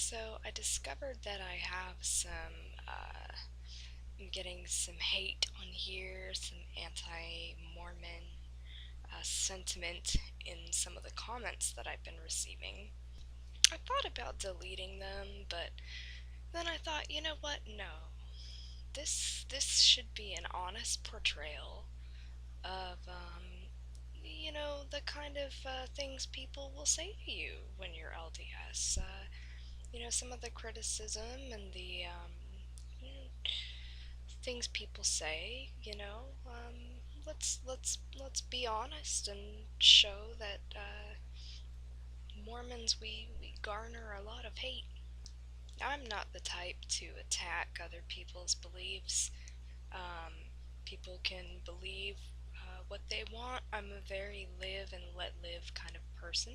So I discovered that I have I'm getting some hate on here, some anti-Mormon sentiment in some of the comments that I've been receiving. I thought about deleting them, but then I thought, you know what? No. This should be an honest portrayal of, the kind of things people will say to you when you're LDS. Some of the criticism and the things people say. Let's be honest and show that Mormons we garner a lot of hate. I'm not the type to attack other people's beliefs. People can believe what they want. I'm a very live and let live kind of person.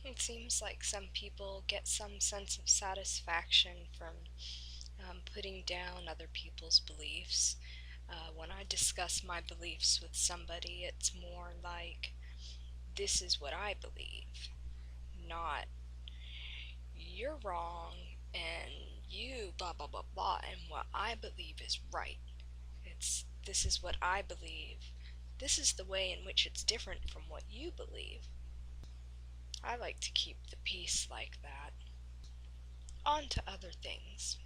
It seems like some people get some sense of satisfaction from putting down other people's beliefs. When I discuss my beliefs with somebody, it's more like, this is what I believe, not, you're wrong, and you blah blah blah blah, and what I believe is right. This is what I believe. This is the way in which it's different from what you believe. I like to keep the peace like that. On to other things.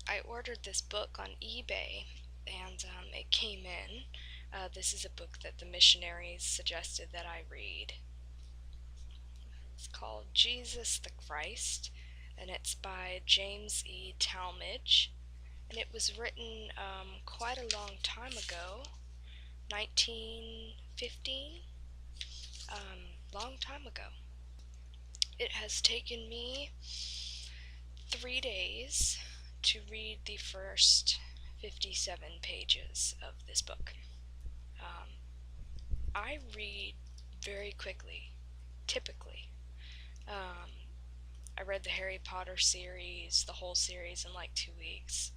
I ordered this book on eBay, and it came in. This is a book that the missionaries suggested that I read. It's called Jesus the Christ, and it's by James E. Talmage, and it was written quite a long time ago, 1915, long time ago. It has taken me 3 days to read the first 57 pages of this book. I read very quickly, typically. I read the Harry Potter series, the whole series, in like 2 weeks.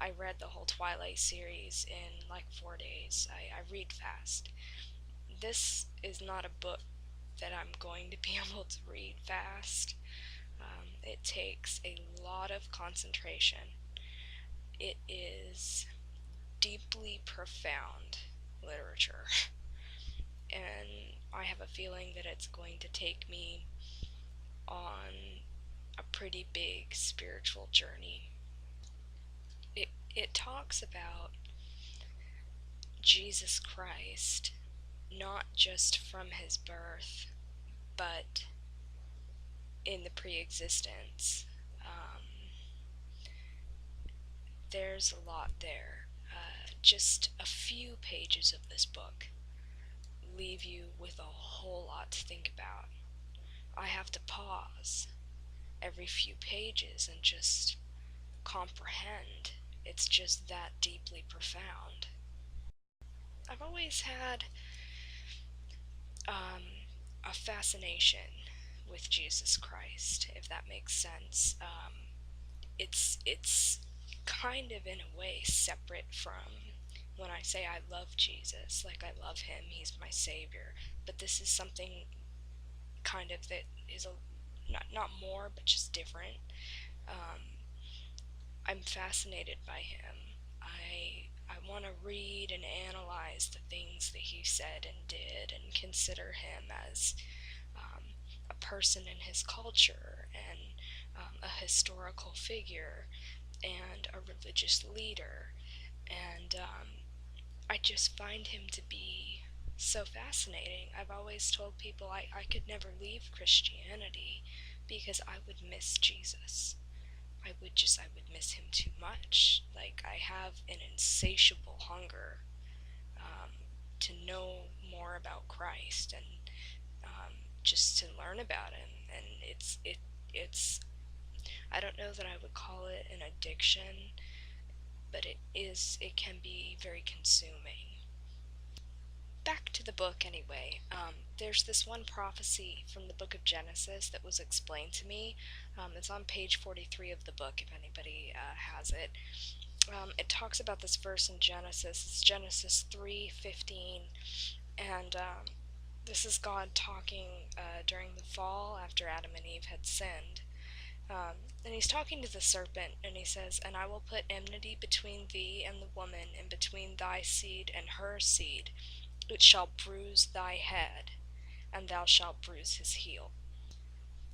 I read the whole Twilight series in like 4 days. I read fast. This is not a book that I'm going to be able to read fast. It takes a lot of concentration. It is deeply profound literature, and I have a feeling that it's going to take me on a pretty big spiritual journey. It talks about Jesus Christ, not just from his birth, but in the pre-existence. There's a lot there. Just a few pages of this book leave you with a whole lot to think about. I have to pause every few pages and just comprehend. It's just that deeply profound. I've always had a fascination with Jesus Christ, if that makes sense. It's kind of in a way separate from when I say I love Jesus. Like, I love him, he's my savior. But this is something kind of that is not more, but just different. I'm fascinated by him. I want to read and analyze the things that he said and did, and consider him as a person in his culture, and a historical figure, and a religious leader. And I just find him to be so fascinating. I've always told people I could never leave Christianity because I would miss Jesus. I would miss him too much. Like, I have an insatiable hunger to know more about Christ, and just to learn about him. And it's I don't know that I would call it an addiction, but it can be very consuming. Back to the book anyway. There's this one prophecy from the book of Genesis that was explained to me. It's on page 43 of the book, if anybody has it. It talks about this verse in Genesis. It's Genesis 3:15, and this is God talking during the fall, after Adam and Eve had sinned. And he's talking to the serpent, and he says, "And I will put enmity between thee and the woman, and between thy seed and her seed. It shall bruise thy head, and thou shalt bruise his heel."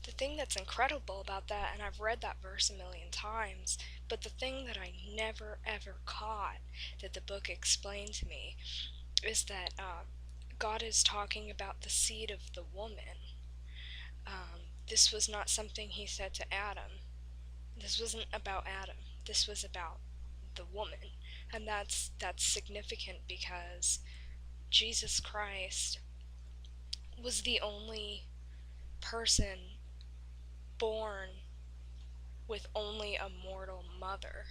The thing that's incredible about that, and I've read that verse a million times, but the thing that I never ever caught that the book explained to me is that God is talking about the seed of the woman. This was not something he said to Adam. This wasn't about Adam. This was about the woman. And that's significant because Jesus Christ was the only person born with only a mortal mother.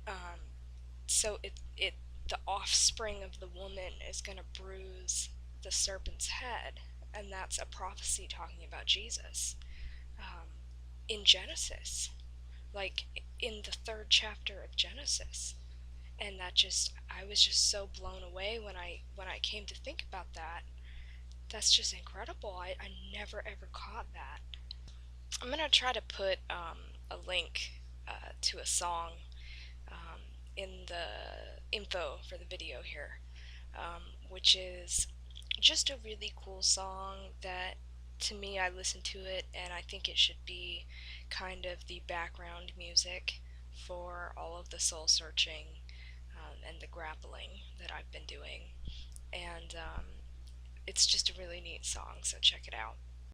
Um, so the offspring of the woman is going to bruise the serpent's head, and that's a prophecy talking about Jesus. In Genesis, like in the third chapter of Genesis. And I was just so blown away when I came to think about that. That's just incredible. I never ever caught that. I'm gonna try to put a link to a song um, in the info for the video here, which is just a really cool song that, to me, I listen to it and I think it should be kind of the background music for all of the soul searching and the grappling that I've been doing. And it's just a really neat song, so check it out.